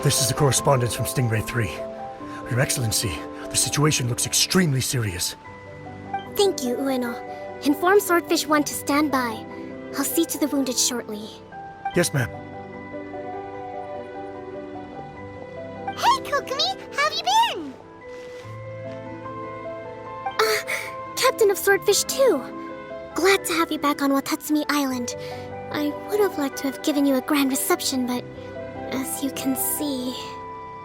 This is the correspondence from Stingray 3. Your Excellency, the situation looks extremely serious. Thank you, Ueno. Inform Swordfish 1 to stand by. I'll see to the wounded shortly. Yes, ma'am. Hey, Kokomi! How have you been? Captain of Swordfish 2! Glad to have you back on Watatsumi Island. I would have liked to have given you a grand reception, but as you can see...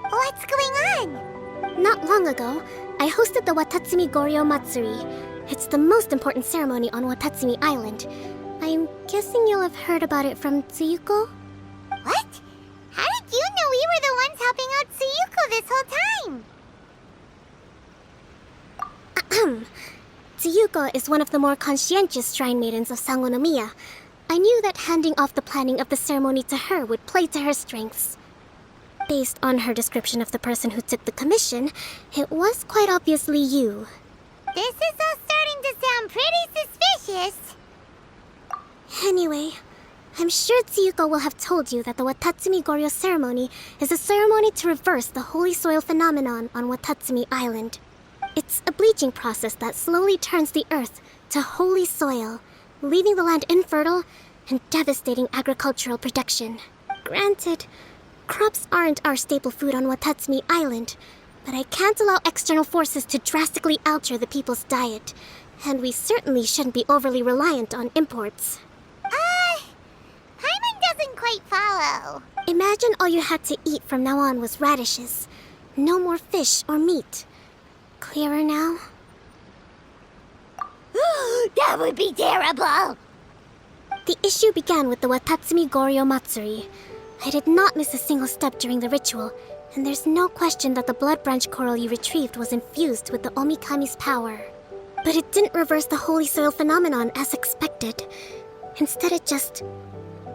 What's going on? Not long ago, I hosted the Watatsumi Goryo Matsuri. It's the most important ceremony on Watatsumi Island. I'm guessing you'll have heard about it from Tsuyuko? What? How did you know we were the ones helping out Tsuyuko this whole time? Tsuyuko is one of the more conscientious shrine maidens of Sangonomiya. I knew that handing off the planning of the ceremony to her would play to her strengths. Based on her description of the person who took the commission, it was quite obviously you. This is all starting to sound pretty suspicious. Anyway, I'm sure Tsuyuko will have told you that the Watatsumi Goryo ceremony is a ceremony to reverse the holy soil phenomenon on Watatsumi Island. It's a bleaching process that slowly turns the earth to holy soil, leaving the land infertile and devastating agricultural production. Granted, crops aren't our staple food on Watatsumi Island, but I can't allow external forces to drastically alter the people's diet, and we certainly shouldn't be overly reliant on imports. Paimon doesn't quite follow. Imagine all you had to eat from now on was radishes. No more fish or meat. Clearer now? That would be terrible! The issue began with the Watatsumi Goryo Matsuri. I did not miss a single step during the ritual, and there's no question that the blood branch coral you retrieved was infused with the Omikami's power. But it didn't reverse the holy soil phenomenon as expected. Instead, it just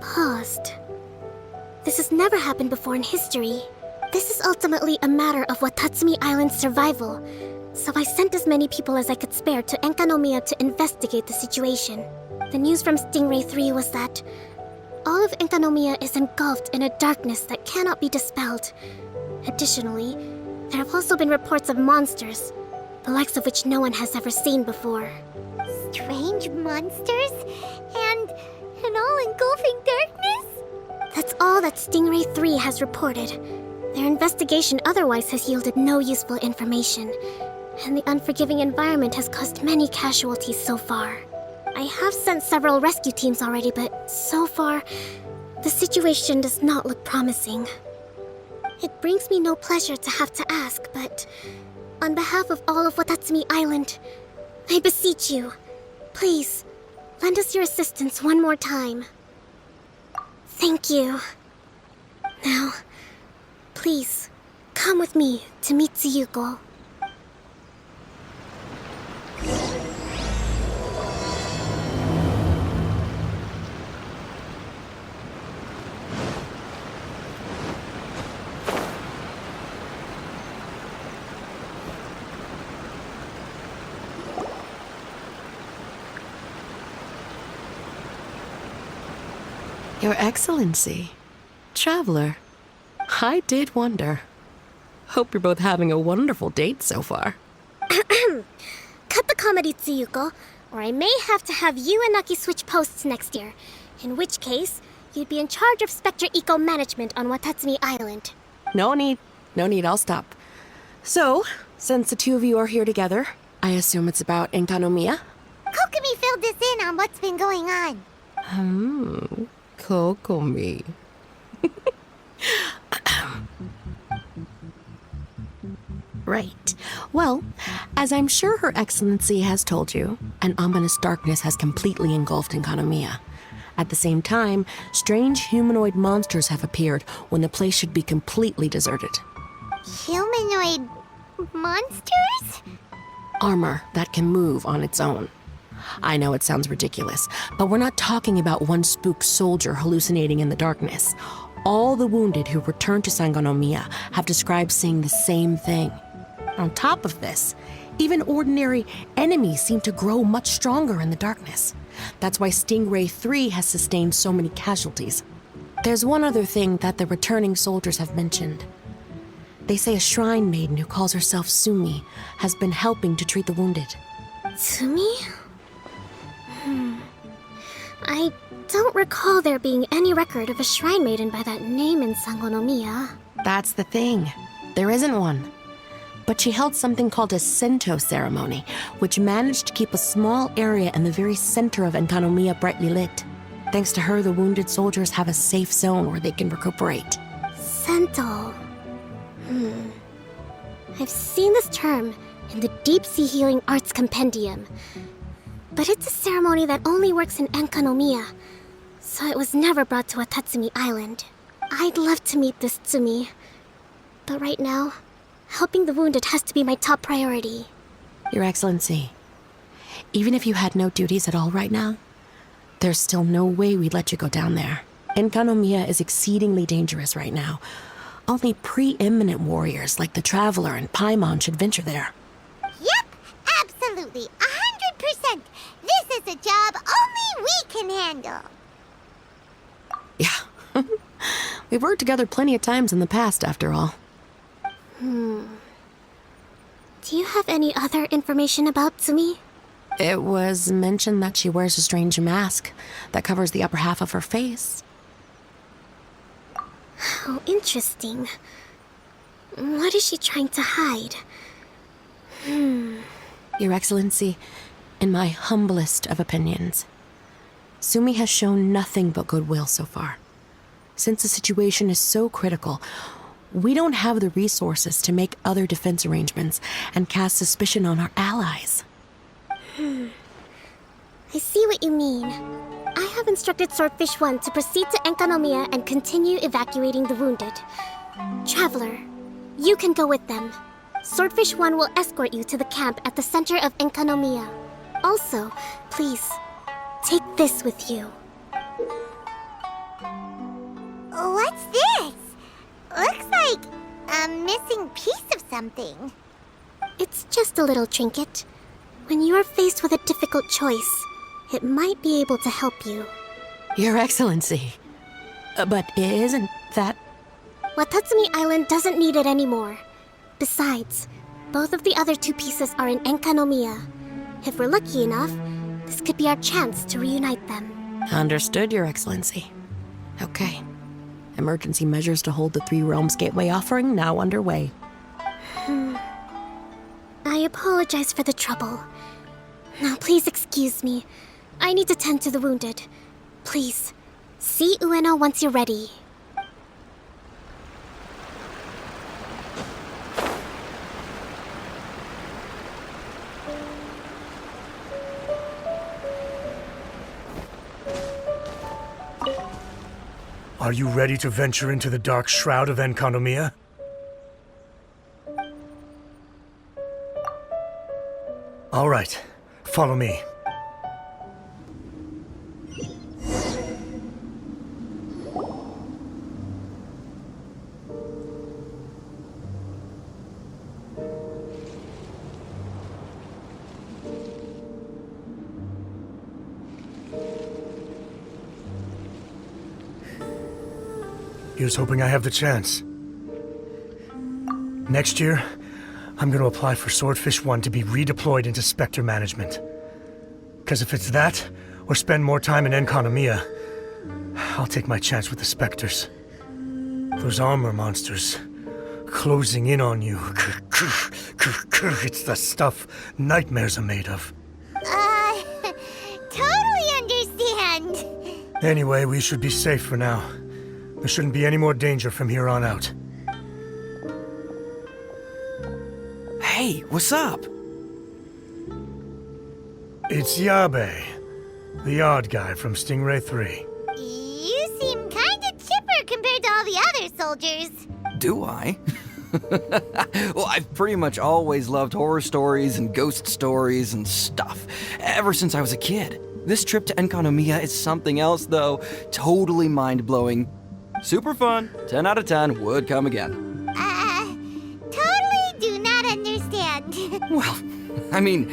paused. This has never happened before in history. This is ultimately a matter of Watatsumi Island's survival, so I sent as many people as I could spare to Enkanomiya to investigate the situation. The news from Stingray 3 was that all of Enkanomiya is engulfed in a darkness that cannot be dispelled. Additionally, there have also been reports of monsters, the likes of which no one has ever seen before. Strange monsters? And an all-engulfing darkness? That's all that Stingray 3 has reported. Their investigation otherwise has yielded no useful information, and the unforgiving environment has caused many casualties so far. I have sent several rescue teams already, but so far, the situation does not look promising. It brings me no pleasure to have to ask, but on behalf of all of Watatsumi Island, I beseech you, please, lend us your assistance one more time. Thank you. Now, please, come with me to meet Tsuyuko. Your Excellency, Traveler, I did wonder. Hope you're both having a wonderful date so far. Cut the comedy, Tsuyuko, or I may have to have you and Naki switch posts next year. In which case, you'd be in charge of Spectre Eco Management on Watatsumi Island. No need, I'll stop. So, since the two of you are here together, I assume it's about Enkanomiya? Kokomi filled us in on what's been going on. Kokomi. Right. Well, as I'm sure Her Excellency has told you, an ominous darkness has completely engulfed Enkanomiya. At the same time, strange humanoid monsters have appeared when the place should be completely deserted. Humanoid monsters? Armor that can move on its own. I know it sounds ridiculous, but we're not talking about one spooked soldier hallucinating in the darkness. All the wounded who returned to Sangonomiya have described seeing the same thing. On top of this, even ordinary enemies seem to grow much stronger in the darkness. That's why Stingray 3 has sustained so many casualties. There's one other thing that the returning soldiers have mentioned. They say a shrine maiden who calls herself Sumi has been helping to treat the wounded. Tsumi? I don't recall there being any record of a shrine maiden by that name in Sangonomiya. That's the thing. There isn't one. But she held something called a Sento ceremony, which managed to keep a small area in the very center of Enkanomiya brightly lit. Thanks to her, the wounded soldiers have a safe zone where they can recuperate. Sento. I've seen this term in the Deep Sea Healing Arts Compendium. But it's a ceremony that only works in Enkanomiya, so it was never brought to Watatsumi Island. I'd love to meet this Tsumi, but right now, helping the wounded has to be my top priority. Your Excellency, even if you had no duties at all right now, there's still no way we'd let you go down there. Enkanomiya is exceedingly dangerous right now. Only preeminent warriors like the Traveler and Paimon should venture there. Yep, absolutely, 100%. This is a job only we can handle. Yeah. We've worked together plenty of times in the past, after all. Do you have any other information about Tsumi? It was mentioned that she wears a strange mask that covers the upper half of her face. How interesting. What is she trying to hide? Your Excellency, in my humblest of opinions, Sumi has shown nothing but goodwill so far. Since the situation is so critical, we don't have the resources to make other defense arrangements and cast suspicion on our allies. I see what you mean. I have instructed Swordfish 1 to proceed to Enkanomiya and continue evacuating the wounded. Traveler, you can go with them. Swordfish 1 will escort you to the camp at the center of Enkanomiya. Also, please, take this with you. What's this? Looks like a missing piece of something. It's just a little trinket. When you are faced with a difficult choice, it might be able to help you. Your Excellency. But isn't that... Watatsumi Island doesn't need it anymore. Besides, both of the other two pieces are in Enkanomiya. If we're lucky enough, this could be our chance to reunite them. Understood, Your Excellency. Okay. Emergency measures to hold the Three Realms Gateway offering now underway. I apologize for the trouble. Now please excuse me. I need to tend to the wounded. Please, see Ueno once you're ready. Are you ready to venture into the dark shroud of Enkanomiya? All right, follow me. Here's hoping I have the chance. Next year, I'm going to apply for Swordfish 1 to be redeployed into Spectre management. Because if it's that, or spend more time in Enkanomiya, I'll take my chance with the Spectres. Those armor monsters, closing in on you. It's the stuff nightmares are made of. Totally understand. Anyway, we should be safe for now. There shouldn't be any more danger from here on out. Hey, what's up? It's Yabe, the odd guy from Stingray 3. all the other soldiers. Do I? Well, I've pretty much always loved horror stories and ghost stories and stuff, ever since I was a kid. This trip to Enkanomiya is something else, though. Totally mind-blowing. Super fun. 10 out of 10 would come again. Totally do not understand. Well, I mean,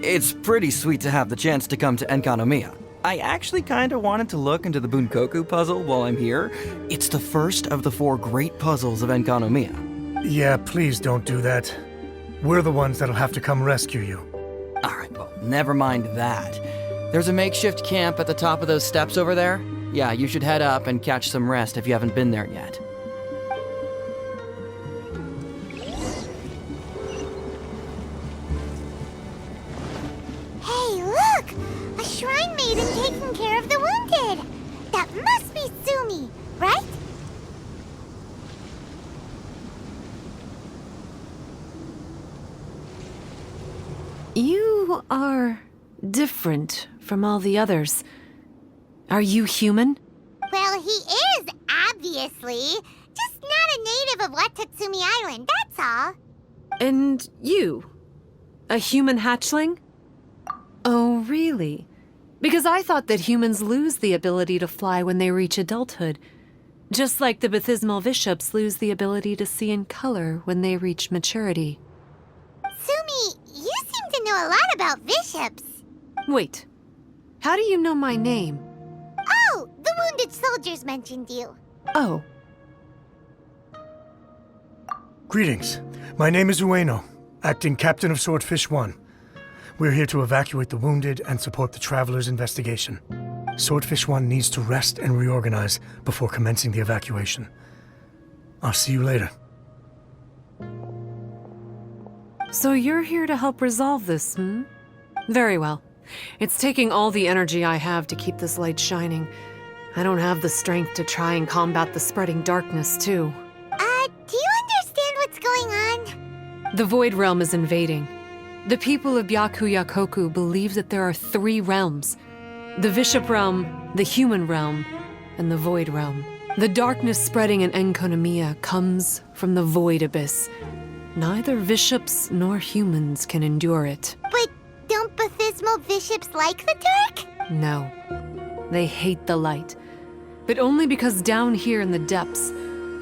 it's pretty sweet to have the chance to come to Enkanomiya. I actually kind of wanted to look into the Bunkoku puzzle while I'm here. It's the first of the 4 great puzzles of Enkanomiya. Yeah, please don't do that. We're the ones that'll have to come rescue you. Alright, well, never mind that. There's a makeshift camp at the top of those steps over there. Yeah, you should head up and catch some rest if you haven't been there yet. Hey, look! A shrine maiden taking care of the wounded! That must be Sumi, right? You are different from all the others. Are you human? Well, he is, obviously. Just not a native of Watatsumi Island, that's all. And you? A human hatchling? Oh, really? Because I thought that humans lose the ability to fly when they reach adulthood. Just like the Baptismal Bishops lose the ability to see in color when they reach maturity. Sumi, you seem to know a lot about bishops. Wait, how do you know my name? Oh, the wounded soldiers mentioned you. Oh, Greetings. My name is Ueno, acting captain of Swordfish 1. We're here to evacuate the wounded and support the traveler's investigation. Swordfish 1 needs to rest and reorganize before commencing the evacuation. I'll see you later. so you're here to help resolve this, hmm? Very well. It's taking all the energy I have to keep this light shining. I don't have the strength to try and combat the spreading darkness, too. Do you understand what's going on? The Void Realm is invading. The people of Byakuyakoku believe that there are 3 realms. The Bishop Realm, the Human Realm, and the Void Realm. The darkness spreading in Enkanomiya comes from the Void Abyss. Neither bishops nor humans can endure it. But don't Baptismal bishops like the dark? No. They hate the light. But only because down here in the depths,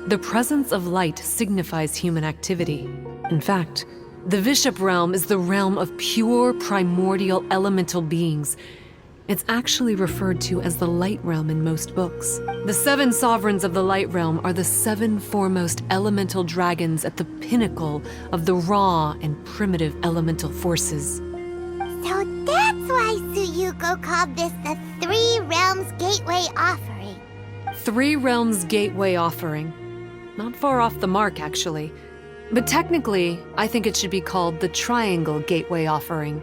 the presence of light signifies human activity. In fact, the Bishop Realm is the realm of pure primordial elemental beings. It's actually referred to as the Light Realm in most books. The 7 sovereigns of the Light Realm are the 7 foremost elemental dragons at the pinnacle of the raw and primitive elemental forces. So that's why Suyuko called this the 3 Realms Gateway Offering. 3 Realms Gateway Offering. Not far off the mark, actually. But technically, I think it should be called the Triangle Gateway Offering.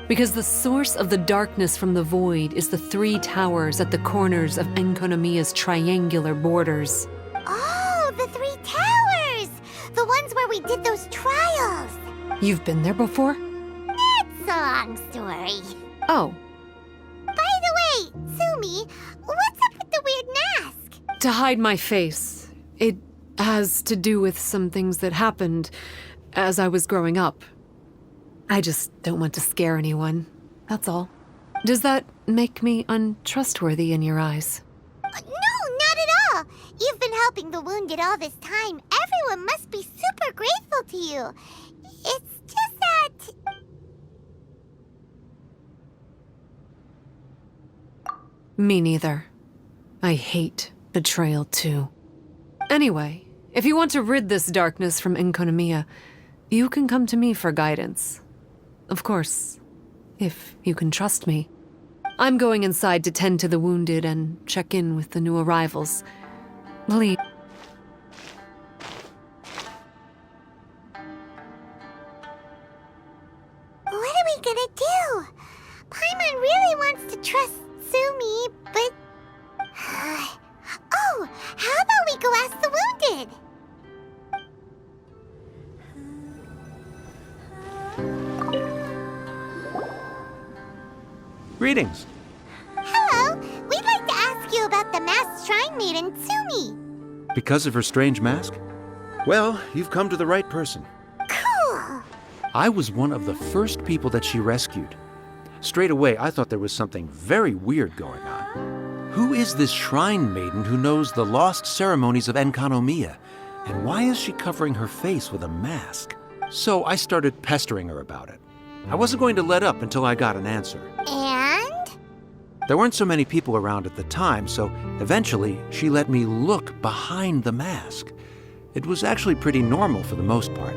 Because the source of the darkness from the void is the 3 towers at the corners of Enkanomiya's triangular borders. Oh, the 3 towers! The ones where we did those trials! You've been there before? It's a long story. Oh, By the way, Sumi, what's up with the weird mask? to hide my face. It has to do with some things that happened as I was growing up. I just don't want to scare anyone, that's all. Does that make me untrustworthy in your eyes? No, not at all. You've been helping the wounded all this time. Everyone must be super grateful to you. It's just that... Me neither. I hate betrayal too. Anyway, if you want to rid this darkness from Enkanomiya, you can come to me for guidance. Of course, if you can trust me. I'm going inside to tend to the wounded and check in with the new arrivals. Please. What are we gonna do? Paimon really wants to trust Sumi, but... Oh, how about we go ask the wounded? Greetings. Hello, we'd like to ask you about the masked shrine maiden, Sumi. Because of her strange mask? Well, you've come to the right person. Cool. I was one of the first people that she rescued. Straight away, I thought there was something very weird going on. Who is this shrine maiden who knows the lost ceremonies of Enkanomiya? And why is she covering her face with a mask? So I started pestering her about it. I wasn't going to let up until I got an answer. And? There weren't so many people around at the time, so eventually she let me look behind the mask. It was actually pretty normal for the most part.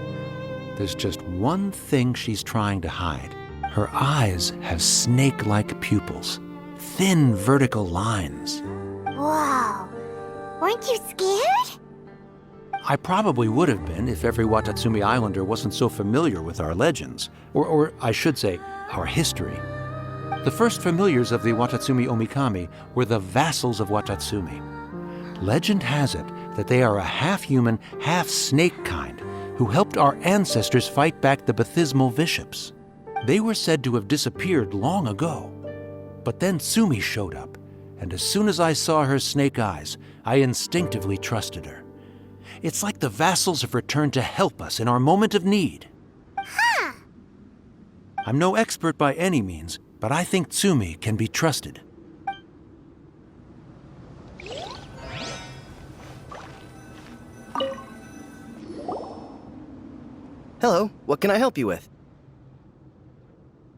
There's just one thing she's trying to hide. Her eyes have snake-like pupils, thin vertical lines. Whoa. Weren't you scared? I probably would have been if every Watatsumi Islander wasn't so familiar with our legends, or I should say, our history. The first familiars of the Watatsumi Omikami were the vassals of Watatsumi. Legend has it that they are a half-human, half-snake kind who helped our ancestors fight back the Bathismal Bishops. They were said to have disappeared long ago. But then Tsumi showed up, and as soon as I saw her snake eyes, I instinctively trusted her. It's like the vassals have returned to help us in our moment of need. Huh. I'm no expert by any means, but I think Tsumi can be trusted. Hello, what can I help you with?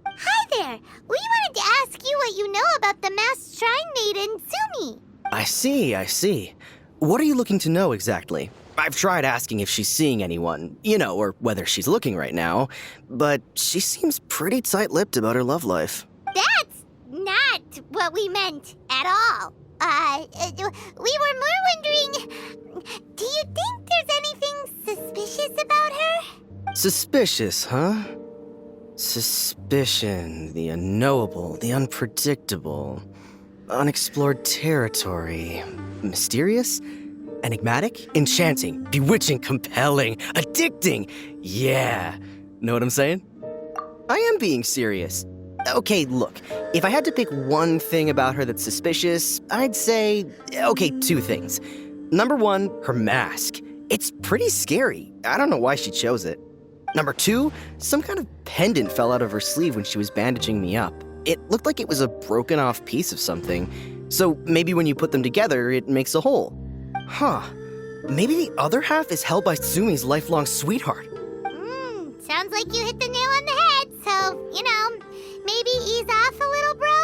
Hi there. We wanted to ask you what you know about the masked shrine maiden, Sumi. I see. What are you looking to know exactly? I've tried asking if she's seeing anyone, or whether she's looking right now, but she seems pretty tight-lipped about her love life. That's not what we meant at all. We were more wondering, do you think there's anything suspicious about her? Suspicious, huh? Suspicion, the unknowable, the unpredictable, unexplored territory, mysterious? Enigmatic, enchanting, bewitching, compelling, addicting. Yeah. Know what I'm saying? I am being serious. Okay, look, if I had to pick one thing about her that's suspicious, I'd say, two things. Number one, her mask. It's pretty scary. I don't know why she chose it. Number two, some kind of pendant fell out of her sleeve when she was bandaging me up. It looked like it was a broken off piece of something. So maybe when you put them together, it makes a whole. Huh. Maybe the other half is held by Tsumi's lifelong sweetheart. Sounds like you hit the nail on the head, so, maybe ease off a little, bro?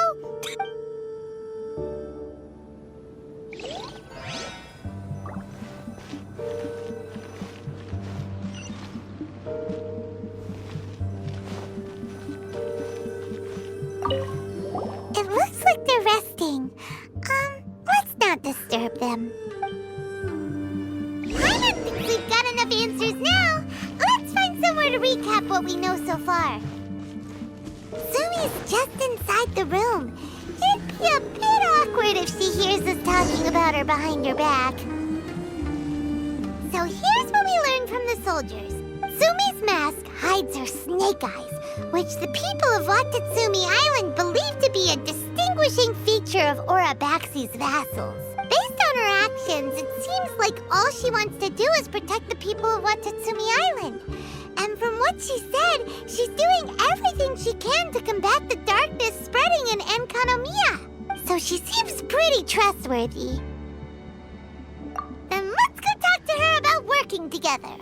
It looks like they're resting. Let's not disturb them. I don't think we've got enough answers now. Let's find somewhere to recap what we know so far. Sumi's just inside the room. It'd be a bit awkward if she hears us talking about her behind her back. So here's what we learned from the soldiers. Sumi's mask hides her snake eyes, which the people of Watatsumi Island believe to be a distinguishing feature of Orabaxi's vassals. Based on her actions, it seems like all she wants to do is protect the people of Watatsumi Island. And from what she said, she's doing everything she can to combat the darkness spreading in Enkanomiya. So she seems pretty trustworthy. Then let's go talk to her about working together.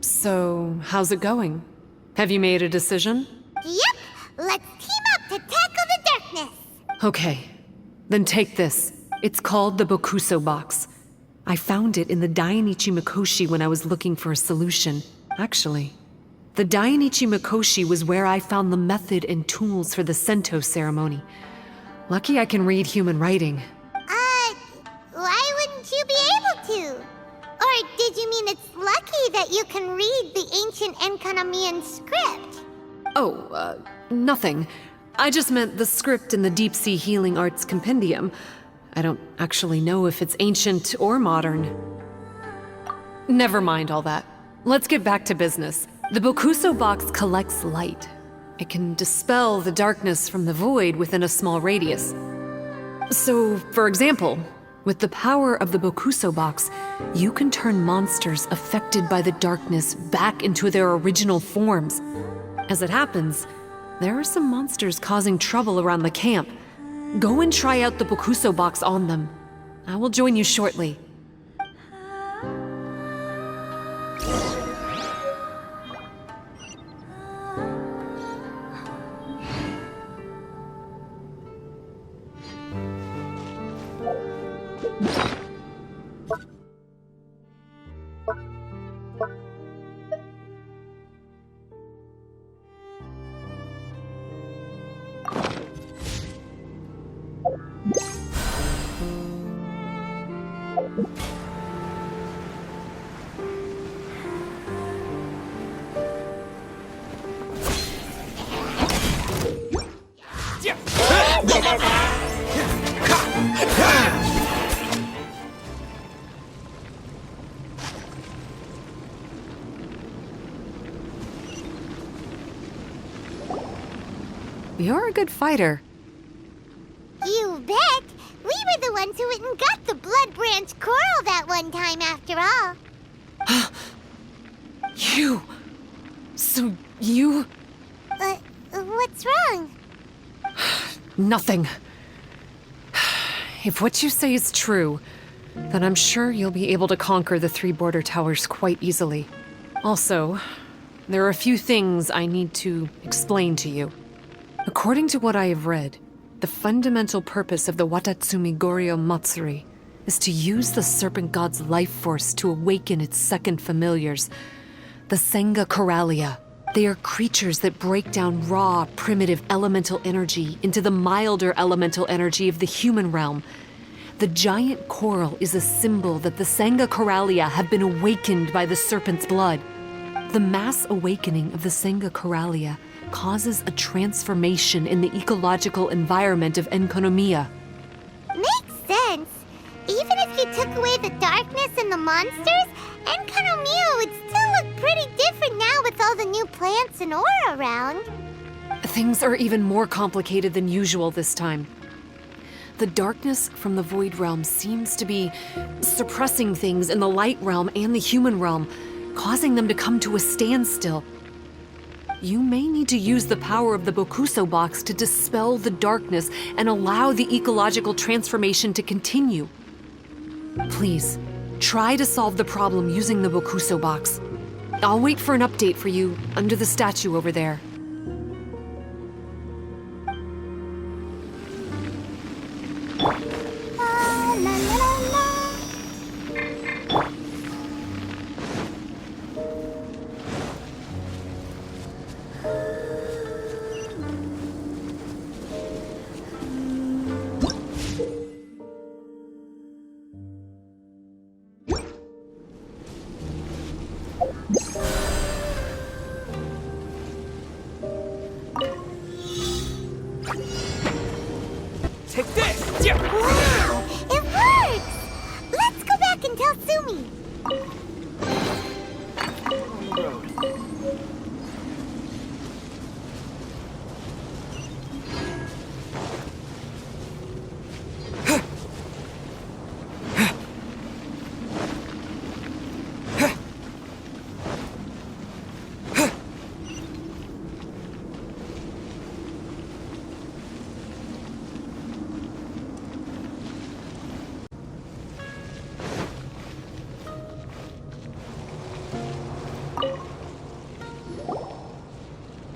So, how's it going? Have you made a decision? Yep, let's team up to tackle the darkness. Okay, then take this. It's called the Bokuso box. I found it in the Dainichi Mikoshi when I was looking for a solution. Actually, the Dainichi Mikoshi was where I found the method and tools for the Sento ceremony. Lucky I can read human writing. Why wouldn't you be able to? Or did you mean it's lucky that you can read the ancient Enkanomian script? Oh, nothing. I just meant the script in the Deep Sea Healing Arts Compendium. I don't actually know if it's ancient or modern. Never mind all that. Let's get back to business. The Bokuso box collects light. It can dispel the darkness from the void within a small radius. So, for example, with the power of the Bokuso box, you can turn monsters affected by the darkness back into their original forms. As it happens, there are some monsters causing trouble around the camp. Go and try out the Bokuso box on them. I will join you shortly. You're a good fighter. You bet! We were the ones who went and got the Blood Branch Coral that one time after all. You... So you... What's wrong? Nothing. If what you say is true, then I'm sure you'll be able to conquer the 3 border towers quite easily. Also, there are a few things I need to explain to you. According to what I have read, the fundamental purpose of the Watatsumi Goryo Matsuri is to use the Serpent God's life force to awaken its second familiars, the Senga Coralia. They are creatures that break down raw, primitive elemental energy into the milder elemental energy of the human realm. The giant coral is a symbol that the Senga Coralia have been awakened by the serpent's blood. The mass awakening of the Senga Coralia causes a transformation in the ecological environment of Enkonomiya. Makes sense. Even if you took away the darkness and the monsters, Enkonomiya would still look pretty different now with all the new plants and aura around. Things are even more complicated than usual this time. The darkness from the Void Realm seems to be suppressing things in the Light Realm and the human realm, causing them to come to a standstill. You may need to use the power of the Bokuso box to dispel the darkness and allow the ecological transformation to continue. Please, try to solve the problem using the Bokuso box. I'll wait for an update for you under the statue over there. La, la, la, la. Take this! Wow! It works! Let's go back and tell Sumi.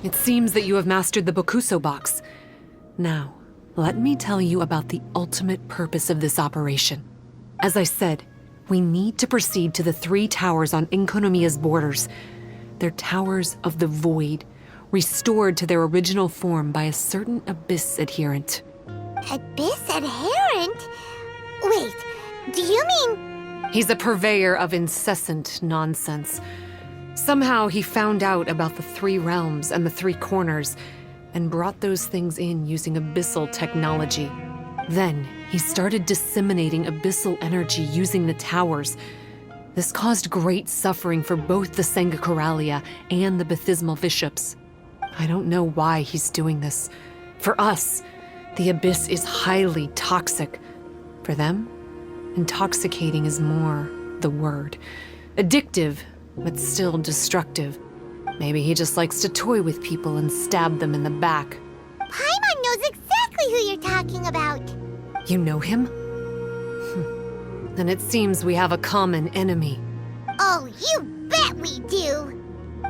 It seems that you have mastered the Bokuso box. Now, let me tell you about the ultimate purpose of this operation. As I said, we need to proceed to the 3 towers on Enkonomiya's borders. They're towers of the void, restored to their original form by a certain Abyss adherent. Abyss adherent? Wait, do you mean... He's a purveyor of incessant nonsense. Somehow he found out about the 3 realms and the 3 corners, and brought those things in using abyssal technology. Then he started disseminating abyssal energy using the towers. This caused great suffering for both the Sangha and the Baptismal Bishops. I don't know why he's doing this. For us, the Abyss is highly toxic. For them, intoxicating is more the word. Addictive, but still destructive. Maybe he just likes to toy with people and stab them in the back. Paimon knows exactly who you're talking about. You know him? Then it seems we have a common enemy. Oh, you bet we do.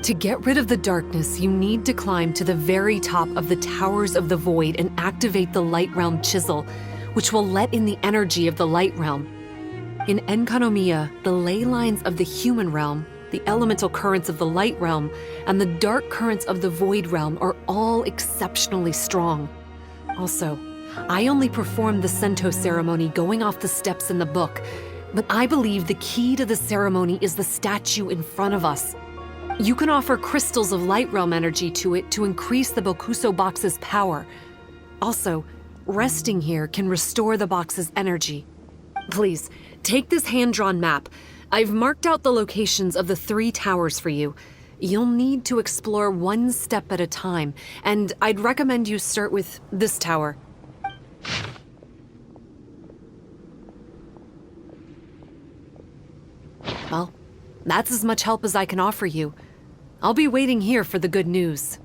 To get rid of the darkness, you need to climb to the very top of the Towers of the Void and activate the Light Realm Chisel, which will let in the energy of the Light Realm. In Enkanomiya, the ley lines of the human realm, the elemental currents of the Light Realm, and the dark currents of the Void Realm are all exceptionally strong. Also, I only performed the Sento ceremony going off the steps in the book, but I believe the key to the ceremony is the statue in front of us. You can offer crystals of Light Realm energy to it to increase the Bokuso box's power. Also, resting here can restore the box's energy. Please, take this hand-drawn map. I've marked out the locations of the 3 towers for you. You'll need to explore one step at a time, and I'd recommend you start with this tower. Well, that's as much help as I can offer you. I'll be waiting here for the good news.